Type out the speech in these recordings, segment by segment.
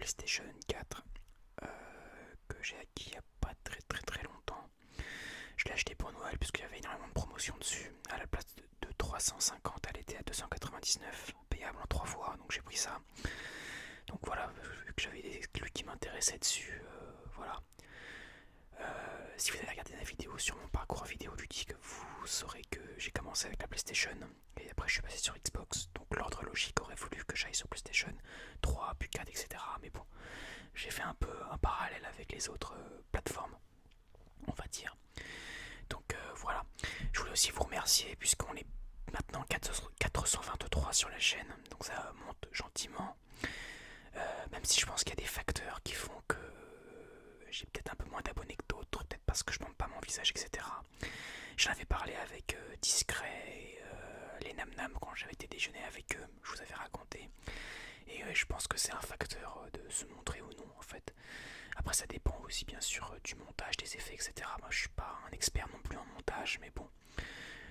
PlayStation 4 que j'ai acquis il n'y a pas très longtemps. Je l'ai acheté pour Noël puisqu'il y avait énormément de promotions dessus. À la place de 350, elle était à 299, payable en 3 fois, donc j'ai pris ça. Donc voilà, vu que j'avais des exclus qui m'intéressaient dessus, voilà. Si vous avez regardé la vidéo sur mon parcours vidéoludique, vous saurez que j'ai commencé avec la PlayStation et après je suis passé sur Xbox. Donc l'ordre logique aurait voulu que j'aille sur PlayStation 3, puis 4, etc. Mais bon, j'ai fait un peu un parallèle avec les autres plateformes, on va dire. Donc voilà, je voulais aussi vous remercier puisqu'on est maintenant 423 sur la chaîne, donc ça monte gentiment. Même si je pense qu'il y a des facteurs qui font que j'ai peut-être un peu moins d'abonnés que d'autres, peut-être parce que je montre pas mon visage, etc. J'en avais parlé avec Discret et les Nam Nam quand j'avais été déjeuner avec eux, je vous avais raconté. Et je pense que c'est un facteur de se montrer ou non en fait. Après ça dépend aussi bien sûr du montage, des effets, etc. Moi je suis pas un expert non plus en montage, mais bon,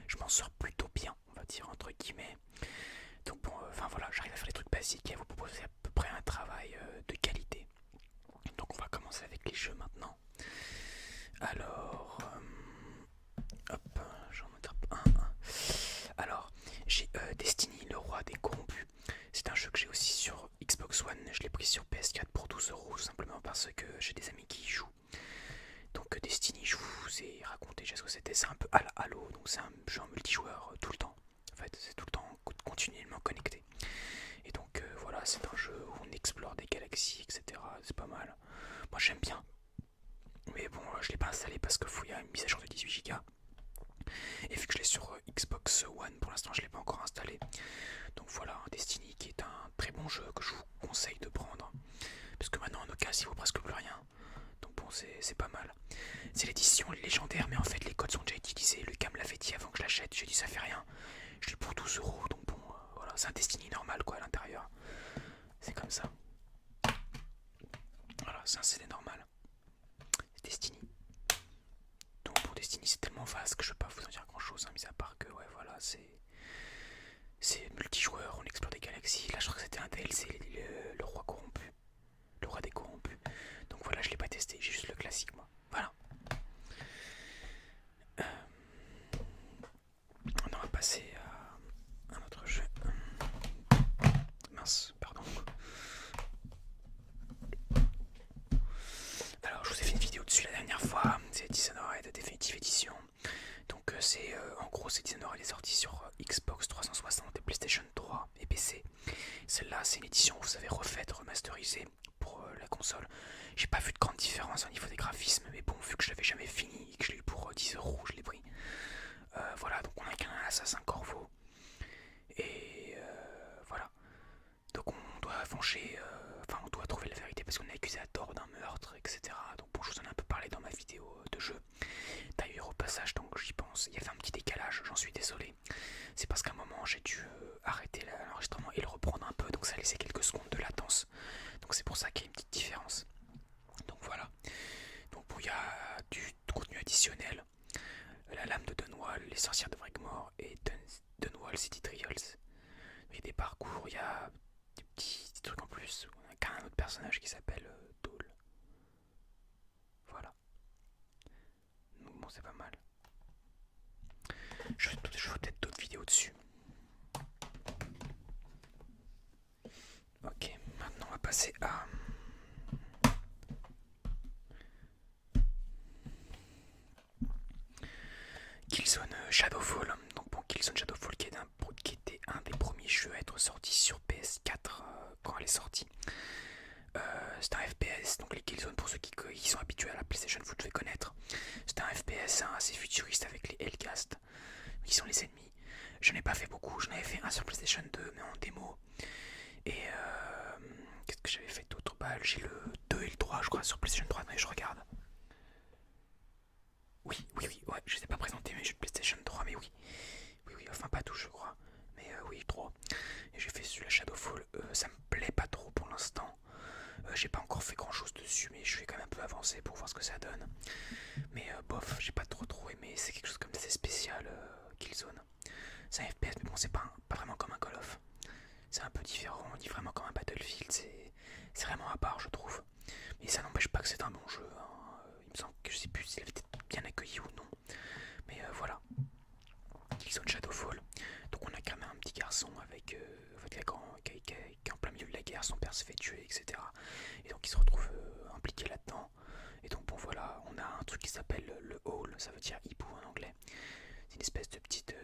je m'en sors plutôt bien, on va dire entre guillemets. Donc bon, enfin voilà, j'arrive à faire des trucs basiques et à vous proposer à peu près un travail de qualité. Donc on va commencer avec les jeux maintenant. Alors, hop, j'en attrape un. Alors, j'ai Destiny, le roi des corrompus. C'est un jeu que j'ai aussi sur Xbox One. Je l'ai pris sur PS4 pour 12 € simplement parce que j'ai des amis qui y jouent. Donc Destiny, je vous ai raconté déjà ce que c'était. C'est un peu à la Halo, donc c'est un jeu en multijoueur tout le temps. En fait, c'est tout le temps continuellement connecté. Et donc voilà, c'est un jeu où on explore des galaxies, etc. C'est pas mal. Moi j'aime bien. Mais bon, je l'ai pas installé parce qu'il y a une mise à jour de 18 Go. Et vu que je l'ai sur Xbox One, pour l'instant je l'ai pas encore installé. Donc voilà, Destiny qui est un très bon jeu que je vous conseille de prendre. Parce que maintenant en occasion il vaut presque plus rien. Donc bon, c'est pas mal. C'est l'édition légendaire, mais en fait les codes sont déjà utilisés. Lucas me l'avait dit avant que je l'achète. J'ai dit ça fait rien. Je l'ai pour 12 €. Donc bon, voilà, c'est un Destiny normal quoi à l'intérieur. C'est comme ça. Voilà, c'est un CD normal. C'est Destiny. Donc pour Destiny c'est tellement vaste que je peux pas vous en dire grand chose, hein, mis à part que ouais voilà c'est multijoueur, on explore des galaxies. Là je crois que c'était un DLC, le roi corrompu. Le roi des corrompus. Donc voilà, je l'ai pas testé, j'ai juste le classique moi. Voilà. On va passer à un autre jeu. Mince, pardon. Alors je vous ai fait une vidéo dessus la dernière fois, c'est Dishonored Definitive Edition. Donc c'est en gros c'est Dishonored est sorti sur Xbox 360 et PlayStation 3 et PC. Celle-là c'est une édition, vous savez, refaite, remasterisée pour la console. J'ai pas vu de grande différence au niveau des graphismes, mais bon, vu que je l'avais jamais fini et que je l'ai eu pour 10 €, je l'ai pris. Voilà, donc on a qu'un assassin Corvo. Et voilà. Donc on doit venger, enfin on doit trouver la vérité parce qu'on est accusé à tort d'un meurtre, etc. Donc bon, je vous en ai un peu parlé dans ma vidéo de jeu. D'ailleurs au passage, donc j'y pense, il y avait un petit décalage, j'en suis désolé. C'est parce qu'à un moment j'ai dû arrêter l'enregistrement et le reprendre un peu, donc ça laissait quelques secondes de latence. Donc c'est pour ça qu'il y a une petite différence. Donc voilà. Donc bon, il y a du contenu additionnel. La lame de Dunwall, les sorcières de Wregmore et Dunwall City Trials. Il y a des parcours, il y a des petits trucs en plus. On a qu'un autre personnage qui s'appelle Dole. Voilà. Donc bon, c'est pas mal. Je ferai peut-être d'autres vidéos dessus. Ok, maintenant on va passer à Killzone Shadowfall. Donc bon, Killzone Shadowfall qui était un des premiers jeux à être sorti sur PS4 quand elle est sortie. C'est un FPS, donc les Killzone pour ceux qui sont habitués à la PlayStation, vous devez connaître. C'est un FPS assez futuriste avec les Hellcast, qui sont les ennemis. Je n'ai pas fait beaucoup, j'en avais fait un sur PlayStation 2 mais en démo. Et qu'est-ce que j'avais fait d'autre? Bah j'ai le 2 et le 3 je crois sur PlayStation 3, mais je regarde. Oui, ouais, je ne les ai pas présentés mes jeux de PlayStation 3, mais oui. Oui, enfin pas tous je crois. Mais oui, 3. Et j'ai fait celui la Shadowfall, ça me plaît pas trop pour l'instant. J'ai pas encore fait grand chose dessus, mais je vais quand même un peu avancer pour voir ce que ça donne. Mais bof, j'ai pas trop aimé, c'est quelque chose comme assez spécial, Killzone. C'est un FPS, mais bon, c'est pas vraiment comme un Call of. c'est un peu différent, on dit vraiment comme un Battlefield, c'est vraiment à part je trouve. Mais ça n'empêche pas que c'est un bon jeu, hein. Il me semble que je sais plus s'il avait été bien accueilli ou non. Mais voilà, Killzone Shadowfall. Donc on a quand même un petit garçon avec en fait, qui est en plein milieu de la guerre, son père se fait tuer, etc. Et donc il se retrouve impliqué là-dedans. Et donc bon voilà, on a un truc qui s'appelle le Hall, ça veut dire hibou en anglais. C'est une espèce de petite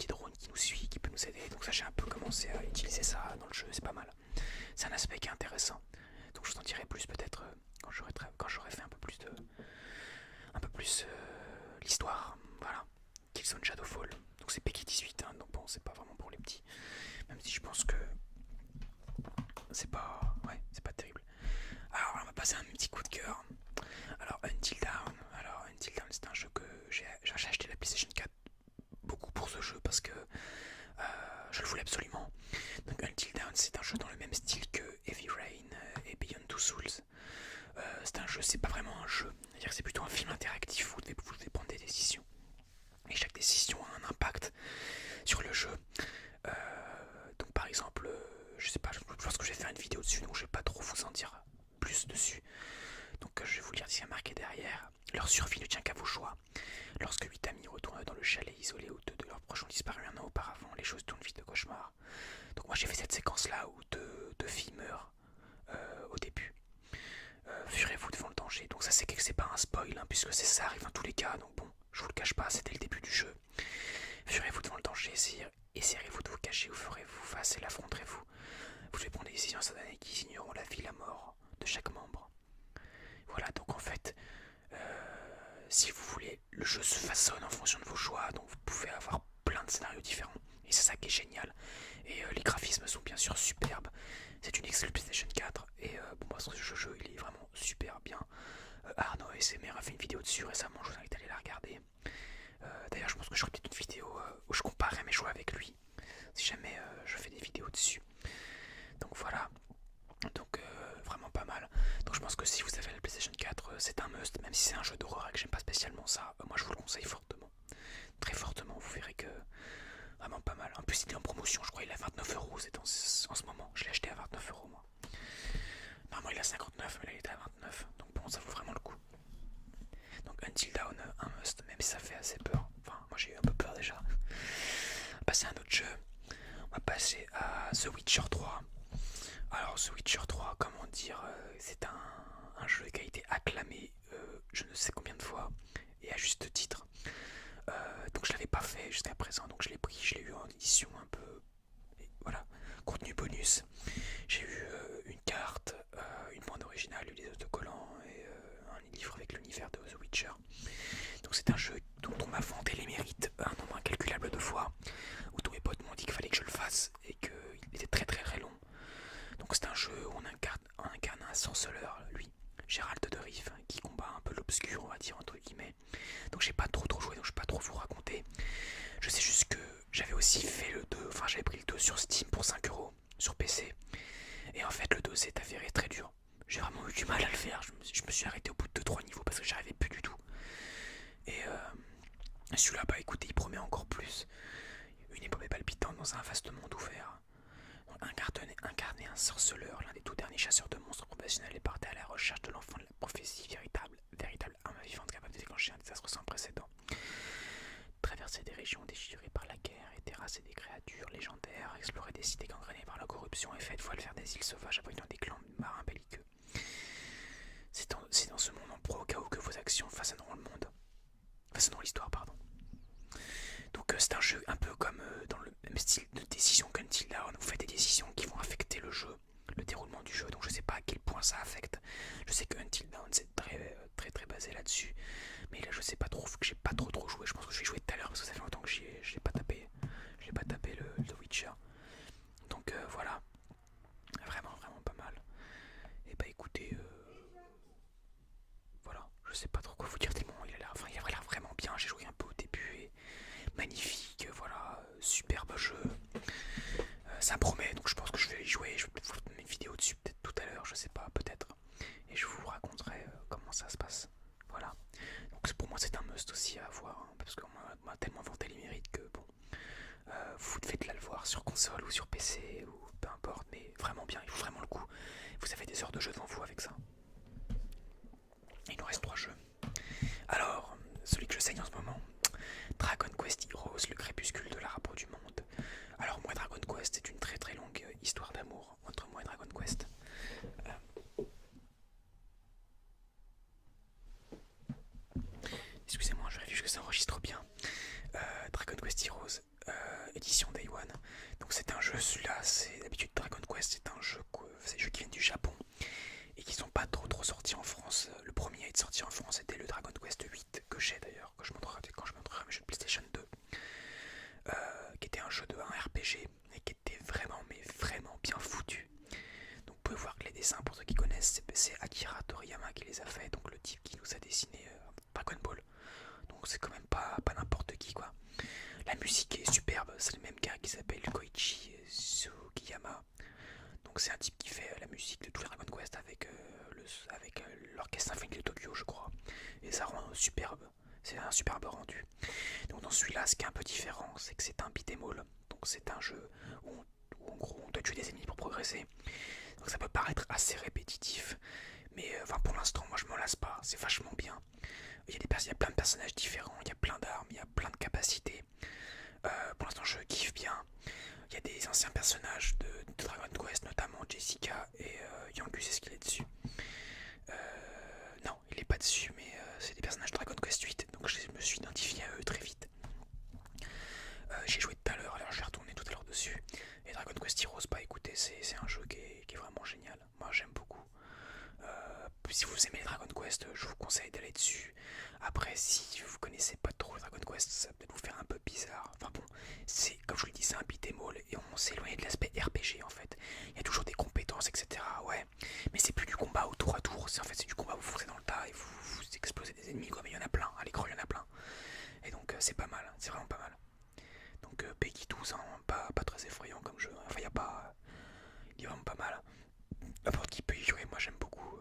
drone qui nous suit, qui peut nous aider. Donc ça j'ai un peu commencé à utiliser ça dans le jeu, c'est pas mal. C'est un aspect qui est intéressant. Donc je t'en dirai plus peut-être quand j'aurai fait un peu plus l'histoire. Voilà. Killzone Shadowfall. Donc c'est PK-18, hein, donc bon c'est pas vraiment pour les petits. Même si je pense que c'est pas terrible. Alors on va passer à un petit coup de cœur. Alors Until Dawn. Alors Until Dawn c'est un jeu que j'ai acheté la PlayStation 4 beaucoup pour ce jeu parce que je le voulais absolument. Donc Until Dawn c'est un jeu dans le même style que Heavy Rain et Beyond Two Souls. C'est un jeu, c'est pas vraiment un jeu, c'est-à-dire que c'est plutôt un film interactif où vous devez prendre des décisions. Et chaque décision a un impact sur le jeu. Donc par exemple, je sais pas, je pense que je vais faire une vidéo dessus, donc je vais pas trop vous en dire plus dessus. Donc je vais vous lire ce qui est marqué derrière. Leur survie ne tient qu'à vos choix. Lorsque 8 amis retournent dans le chalet isolé où 2 de leurs proches ont disparu un an auparavant, les choses tournent vite de cauchemar. Donc moi j'ai fait cette séquence là où deux filles meurent au début. Furez-vous devant le danger. Donc ça c'est pas un spoil hein, puisque ça arrive dans tous les cas. Donc bon, je vous le cache pas, c'était le début du jeu. Furez-vous devant le danger, essayerez-vous de vous cacher ou ferez-vous face et l'affronterez-vous. Vous devez prendre des décisions instantanées qui signeront la vie et la mort de chaque membre. Voilà, donc en fait, si vous voulez, le jeu se façonne en fonction de vos choix, donc vous pouvez avoir plein de scénarios différents. Et c'est ça qui est génial. Et les graphismes sont bien sûr superbes. C'est une exclu PlayStation 4 et bon bah ce jeu il est vraiment super bien. Arnaud SMR a fait une vidéo dessus récemment, je vous invite à aller la regarder. D'ailleurs je pense que je ferai peut-être une vidéo où je comparerai mes choix avec lui, si jamais je fais des vidéos dessus. Donc voilà, donc vraiment pas mal. Donc je pense que si vous avez la PlayStation 4 c'est un must, même si c'est un jeu d'horreur et que j'aime pas spécialement ça, moi je vous le conseille fortement. Très fortement, vous verrez que vraiment pas mal. En plus il est en promotion, je crois il est à 29€, c'est en ce moment, je l'ai acheté à 29€ moi. Normalement il est à 59 mais là il est à 29, donc bon ça vaut vraiment le coup. Donc Until Dawn, un must, même si ça fait assez peur. Enfin moi j'ai eu un peu peur déjà. On va passer à un autre jeu, on va passer à The Witcher 3. Alors The Witcher 3, comment dire, c'est un jeu qui a été acclamé je ne sais combien de fois, et à juste titre. Donc je l'avais pas fait jusqu'à présent, donc je l'ai pris, je l'ai eu en édition un peu, et voilà, contenu bonus. J'ai eu une carte, une bande originale, des autocollants et un livre avec l'univers de The Witcher. Donc c'est un jeu dont on m'a vanté les mérites un nombre incalculable de fois, où tous mes potes m'ont dit qu'il fallait que je le fasse et qu'il était très très très long. Donc c'est un jeu où on incarne un sorceleur, lui, Gérald de Rive, qui combat un peu l'obscur, on va dire entre guillemets. Donc j'ai pas trop joué, donc je vais pas trop vous raconter. Je sais juste que j'avais aussi fait le 2, enfin j'avais pris le 2 sur Steam pour 5€ sur PC. Et en fait le 2 s'est avéré très dur. J'ai vraiment eu du mal à le faire, je me suis arrêté au bout de 2-3 niveaux parce que j'arrivais plus du tout. Et celui-là, bah écoutez, il promet encore plus. Une épopée palpitante dans un vaste monde ouvert. Incarner un sorceleur, l'un des tout derniers chasseurs de monstres professionnels, et partait à la recherche de l'enfant de la prophétie, véritable arme vivante capable de déclencher un désastre sans précédent. Traverser des régions déchirées par la guerre et terrasser des créatures légendaires, explorer des cités gangrénées par la corruption et faites voile vers des îles sauvages abritant des clans de marins belliqueux. C'est dans ce monde en pro au cas où que vos actions façonneront l'histoire, pardon. Donc c'est un jeu un peu comme dans le même style de décision qu'Until Dawn. Vous faites des décisions qui vont affecter le jeu, le déroulement du jeu. Donc je sais pas à quel point ça affecte. Je sais que Until Dawn c'est très basé là-dessus. Mais là je sais pas trop, que j'ai pas trop joué. Je pense que je vais jouer tout à l'heure parce que ça fait longtemps que je l'ai pas tapé. Je l'ai pas tapé le The Witcher. Donc voilà. Vraiment pas mal. Et bah écoutez, voilà. Je sais pas trop quoi vous dire tellement il a l'air vraiment bien. J'ai joué un peu au début et magnifique, voilà, superbe jeu. Ça promet, donc je pense que je vais y jouer. Je vais vous faire une vidéo dessus peut-être tout à l'heure, je sais pas, peut-être. Et je vous raconterai comment ça se passe. Voilà. Donc pour moi c'est un must aussi à avoir, hein, parce qu'on m'a tellement vanté les mérites que bon, vous devez de la le voir. l'avoir sur console ou sur PC ou peu importe, mais vraiment bien, il faut vraiment le coup. Vous avez des heures de jeu devant vous avec ça. Il nous reste 3 jeux. Alors, celui que je saigne en ce moment, Dragon Quest Heroes, le crépuscule de l'arbre du monde. Alors moi, Dragon Quest, c'est une très très longue histoire d'amour entre moi et Dragon Quest. Excusez-moi, je vérifie que ça enregistre bien. Dragon Quest Heroes, édition Day One. Donc c'est un jeu, celui-là, c'est d'habitude Dragon Quest, c'est un jeu, c'est des jeux qui viennent du Japon et qui sont pas trop sortis en France. Le premier à être sorti en France était le Dragon Quest 8 que j'ai d'ailleurs, que je montrerai quand je montrerai mes jeux de PlayStation 2, qui était un jeu de 1 RPG et qui était vraiment bien foutu. Donc vous pouvez voir que les dessins, pour ceux qui connaissent, c'est Akira Toriyama qui les a fait, donc le type qui nous a dessiné Dragon Ball. Donc c'est quand même pas n'importe qui quoi. La musique est superbe, c'est le même gars qui s'appelle Koichi Sugiyama. Donc c'est un type qui fait la musique de tous les Dragon Quest avec l'orchestre symphonique de Tokyo je crois. Et ça rend superbe, c'est un superbe rendu. Donc dans celui-là, ce qui est un peu différent, c'est que c'est un beat'em all. Donc c'est un jeu où en gros on doit tuer des ennemis pour progresser. Donc ça peut paraître assez répétitif, mais pour l'instant moi je m'en lasse pas, c'est vachement bien. Il y a plein de personnages différents, il y a plein d'armes, il y a plein de capacités. Pour l'instant je kiffe bien. Il y a des anciens personnages de Dragon Quest, notamment Jessica et Yangus, est-ce qu'il est dessus? Non, il est pas dessus, mais c'est des personnages de Dragon Quest 8, donc je me suis identifié à eux très vite. J'ai joué tout à l'heure, alors je vais retourner tout à l'heure dessus. Et Dragon Quest Heroes, bah écoutez, c'est un jeu qui est vraiment génial. Moi j'aime beaucoup. Si vous aimez les Dragon Quest, je vous conseille d'aller dessus. Après, si vous connaissez pas trop Dragon Quest, ça va peut-être vous faire un peu bizarre. Enfin bon, c'est comme je vous l'ai dit, c'est un beat'em all et on s'est éloigné de l'aspect RPG en fait. Il y a toujours des compétences, etc. Ouais, mais c'est plus du combat au tour à tour. C'est en fait c'est du combat où vous foncez dans le tas et vous explosez des ennemis quoi. Mais il y en a plein. À l'écran il y en a plein. Et donc c'est pas mal. C'est vraiment pas mal. Donc Peggy 12, hein, pas très effrayant comme jeu. Enfin il est vraiment pas mal. N'importe qui peut y jouer. Moi j'aime beaucoup.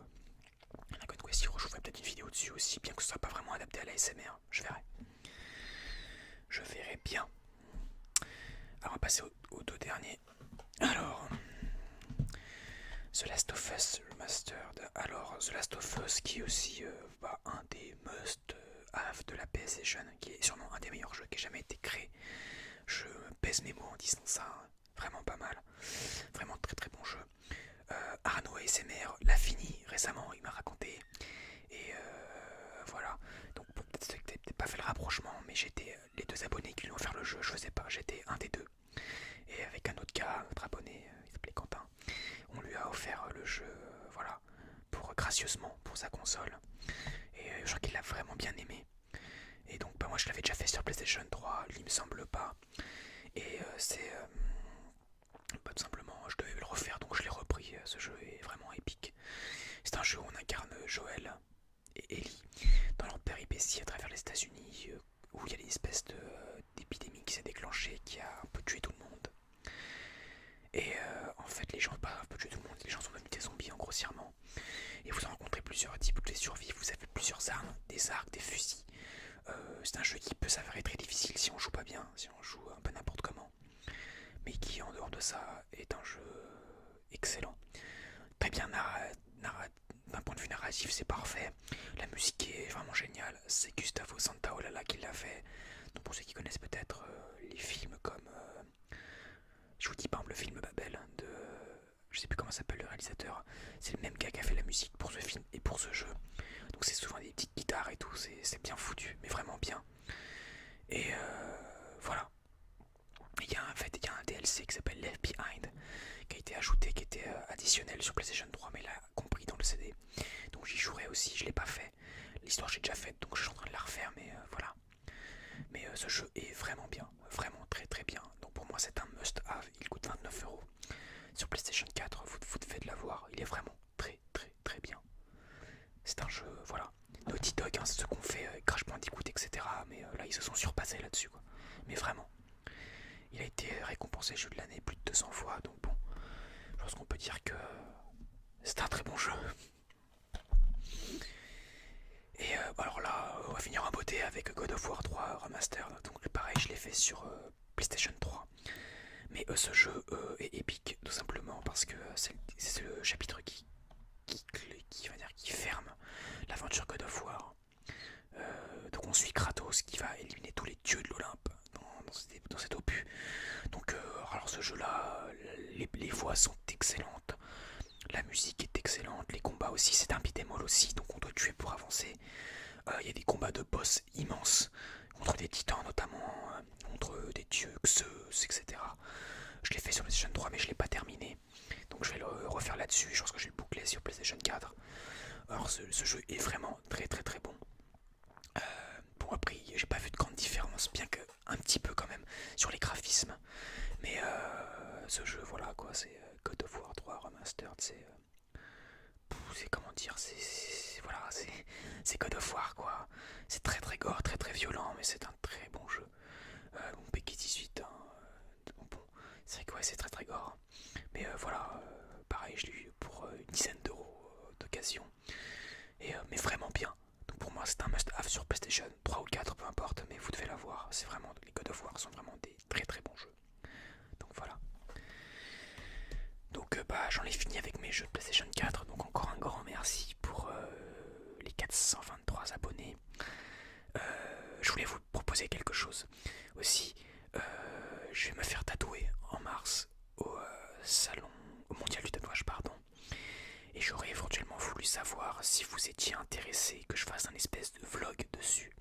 Dragon Quest Heroes, je vous ferai peut-être une vidéo dessus aussi, bien que ce soit pas vraiment adapté à la SMR. Je verrai. Je verrai bien. Alors on va passer aux deux derniers. Alors, The Last of Us Remastered. Alors, The Last of Us qui est aussi un des must-have de la PlayStation, qui est sûrement un des meilleurs jeux qui ait jamais été créé. Je pèse mes mots en disant ça. Vraiment pas mal. Vraiment très très bon jeu. Arnaud ASMR l'a fini récemment, il m'a raconté. Et voilà. Donc peut-être pas fait le rapprochement, mais j'étais les deux abonnés qui lui ont offert le jeu, je sais pas, j'étais un des deux. Et avec un autre gars, notre abonné, il s'appelait Quentin, on lui a offert le jeu, voilà, gracieusement pour sa console. Et je crois qu'il l'a vraiment bien aimé. Et donc moi je l'avais déjà fait sur PlayStation 3, il me semble pas. Et c'est tout simplement, je devais le refaire, donc je l'ai repris. Ce jeu est vraiment épique. C'est un jeu où on incarne Joël et Ellie dans leur péripétie à travers les États-Unis, où il y a une espèce d'épidémie qui s'est déclenchée, qui a un peu tué tout le monde. Et en fait, les gens, pas un peu tué tout le monde, les gens sont devenus des zombies en grossièrement. Et vous en rencontrez plusieurs types de survie. Vous avez plusieurs armes, des arcs, des fusils. C'est un jeu qui peut s'avérer très difficile si on joue pas bien, si on joue un peu n'importe comment. Mais qui, en dehors de ça, est un jeu excellent. Très bien d'un point de vue narratif, c'est parfait. La musique est vraiment géniale. C'est Gustavo Santaolalla qui l'a fait. Donc pour ceux qui connaissent peut-être les films comme... je vous dis par exemple le film Babel de... je sais plus comment s'appelle le réalisateur. C'est le même gars qui a fait la musique pour ce film et pour ce jeu. Donc c'est souvent des petites guitares et tout. C'est bien foutu, mais vraiment bien. Et voilà. Il y a un DLC qui s'appelle Left Behind qui a été ajouté, qui était additionnel sur PlayStation 3, mais là compris dans le CD. Donc j'y jouerai aussi, je l'ai pas fait. L'histoire j'ai déjà faite, donc je suis en train de la refaire, mais voilà. Mais ce jeu est vraiment bien, vraiment très très bien. Donc pour moi c'est un must-have, il coûte 29€. Sur PlayStation 4, vous devez de l'avoir, il est vraiment très très très bien. C'est un jeu, voilà. Naughty Dog, hein, c'est ce qu'on fait, Crash Bandicoot, etc. Mais là ils se sont surpassés là-dessus, quoi. Mais vraiment. Il a été récompensé jeu de l'année plus de 200 fois, donc bon, je pense qu'on peut dire que c'est un très bon jeu. Et alors là, on va finir en beauté avec God of War 3 Remastered. Donc pareil, je l'ai fait sur PlayStation 3. Mais Ce jeu est épique tout simplement parce que c'est le chapitre qui, va dire, qui ferme l'aventure God of War. Donc on suit Kratos qui va éliminer tous les dieux de l'Olympe dans cet opus. Donc alors ce jeu là, les voix sont excellentes, la musique est excellente, les combats aussi, c'est un beat'em all aussi, donc on doit tuer pour avancer. Il y a des combats de boss immenses contre des titans notamment, contre des dieux, Zeus, etc. Je l'ai fait sur PlayStation 3 mais je l'ai pas terminé. Donc je vais le refaire là-dessus, je pense que je vais le boucler sur PlayStation 4. Alors ce jeu est vraiment très très très bon. Bon après j'ai pas vu de grande différence, bien que un petit peu quand même sur les graphismes. Mais ce jeu voilà quoi, c'est God of War 3 Remastered, c'est comment dire, voilà, c'est God of War quoi. C'est très très gore, très très violent, mais c'est un très bon jeu. Bon, Peggy 18, hein, bon, c'est vrai que ouais, c'est très très gore. Mais voilà, pareil, je l'ai eu pour une dizaine d'euros d'occasion. Mais vraiment bien. Donc pour moi, c'est un must-have sur PlayStation 3 ou 4, peu importe, mais vous devez l'avoir. C'est vraiment, les God of War sont vraiment des très très bons jeux. Donc voilà. Donc bah, j'en ai fini avec mes jeux de PlayStation 4. Donc encore un grand merci pour les 423 abonnés. Je voulais vous proposer quelque chose aussi. Je vais me faire tatouer en mars au salon, au mondial du tatouage, pardon. Et j'aurais éventuellement voulu savoir si vous étiez intéressé que je fasse un espèce de vlog dessus,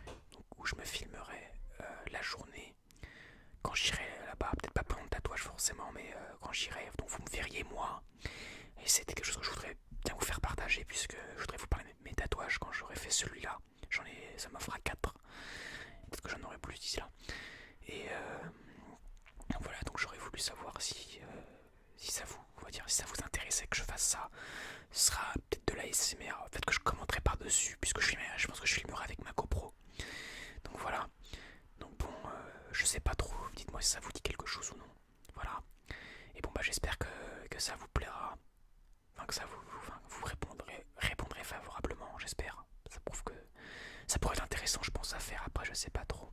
donc, où je me filmerai la journée quand j'irai là-bas, peut-être pas pendant le tatouage forcément, mais quand j'irai, donc vous me verriez moi. Et c'était quelque chose que je voudrais bien vous faire partager, puisque je voudrais vous parler de mes tatouages quand j'aurai fait celui-là. Ça m'en fera 4. Peut-être que j'en aurai plus d'ici là. Et voilà, donc j'aurais voulu savoir si ça vous, on va dire, si ça vous intéressait que je fasse ça. Ce sera peut-être de la SMR, peut-être que je commenterai par-dessus, puisque je pense que je filmerai avec ma GoPro. Donc voilà. Donc bon, je sais pas trop, dites-moi si ça vous dit quelque chose ou non. Voilà. Et bon bah j'espère que ça vous plaira. Enfin que vous répondrez favorablement, j'espère. Ça prouve que ça pourrait être intéressant, je pense, à faire. Après, je sais pas trop.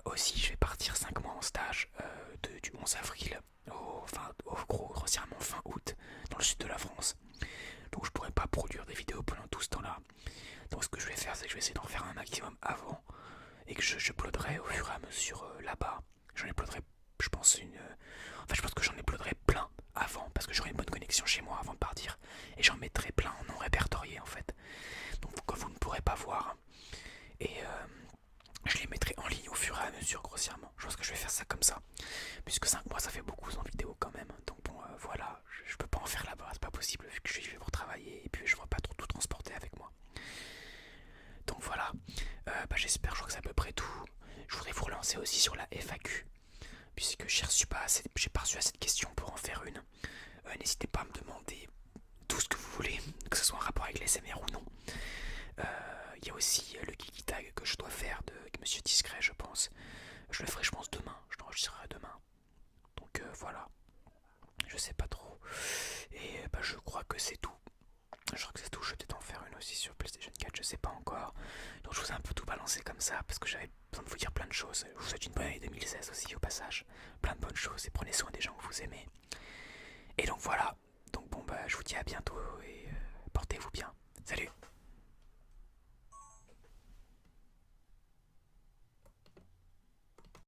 Aussi, je vais partir 5 mois en stage du 11 avril au gros, grossièrement fin août, dans le sud de la France. Donc je pourrais pas produire des vidéos pendant tout ce temps-là. Donc ce que je vais faire, c'est que je vais essayer d'en faire un maximum avant et que je uploaderai au fur et à mesure là-bas. J'en uploaderai, je pense, je pense que j'en uploaderai plein avant parce que j'aurai une bonne connexion chez moi avant de partir. Et j'en mettrai plein en non répertorié en fait. Donc que vous ne pourrez pas voir. Et je les mettrai en ligne au fur et à mesure grossièrement. Je pense que je vais faire ça comme ça. Puisque 5 mois ça fait beaucoup en vidéo quand même. Donc bon voilà, je peux pas en faire là-bas, c'est pas possible vu que je vais pour travailler et puis je ne vois pas trop tout transporter avec moi. Donc voilà, bah, j'espère, je crois que c'est à peu près tout. Je voudrais vous relancer aussi sur la FAQ. Puisque j'ai pas reçu assez de questions pour en faire une. N'hésitez pas à me demander tout ce que vous voulez, que ce soit en rapport avec les SMR ou non. Il y a aussi le Geeky Tag que je dois faire de Monsieur Discret, je pense. Je le ferai, je pense, demain. Je l'enregistrerai demain. Donc voilà. Je sais pas trop. Et bah, je crois que c'est tout. Je crois que c'est tout. Je vais peut-être en faire une aussi sur PlayStation 4, je sais pas encore. Donc je vous ai un peu tout balancé comme ça parce que j'avais besoin de vous dire plein de choses. Je vous souhaite une bonne année 2016 aussi au passage. Plein de bonnes choses et prenez soin des gens que vous aimez. Et donc voilà. Donc bon bah je vous dis à bientôt.